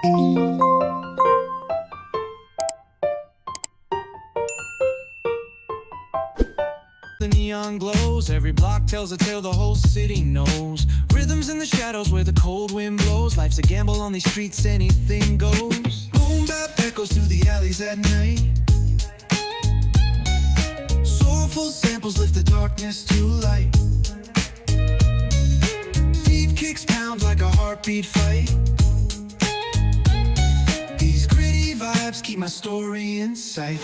The neon glows, every block tells a tale the whole city knows. Rhythms in the shadows where the cold wind blows. Life's a gamble on these streets, anything goes. Boom bap echoes through the alleys at night. Soulful samples lift the darkness to light. Beat kicks pound like a heartbeat fight. These gritty vibes keep my story in sight.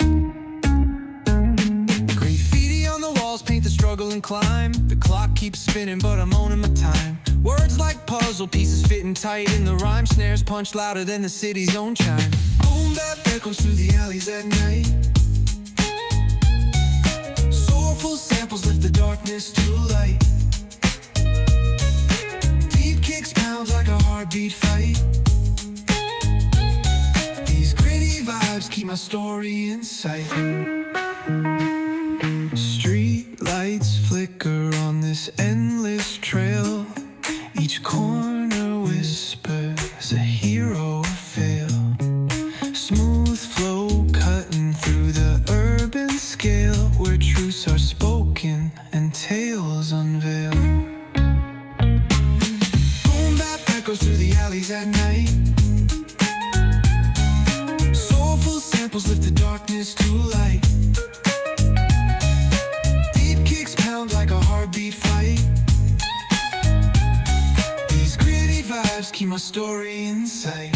Paint the struggle and climb. The clock keeps spinning, but I'm owning my time. Words like puzzle pieces fitting tight in the rhyme. Snares punch louder than the city's own chime. Boom bap echoes through the alleys at night. Soulful samples lift the darkness to light. Deep kicks pound like a heartbeat fight. These gritty vibes keep my story in sight. Street lights flicker on this endless trail. Each corner whispers a hero fail. Smooth flow cutting through the urban scale, where truths are spoken and tales unveil. Boom bap echoes through the alleys at night. Soulful samples lift the darkness to light. Like a heartbeat fight. These gritty vibes keep my story in sight.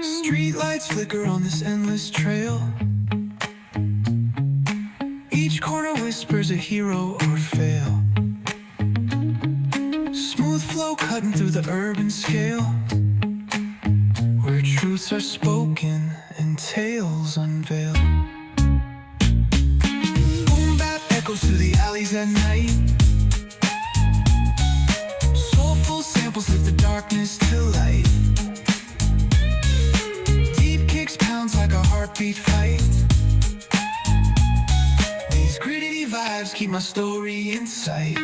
Streetlights flicker on this endless trail. Each corner whispers a hero or fail. Smooth flow cutting through the urban scale, where truths are spoken and tales unveil. Boom bap echoes through the alleys at night. Soulful samples lift the darkness to light. Like a heartbeat fight. These gritty vibes keep my story in sight.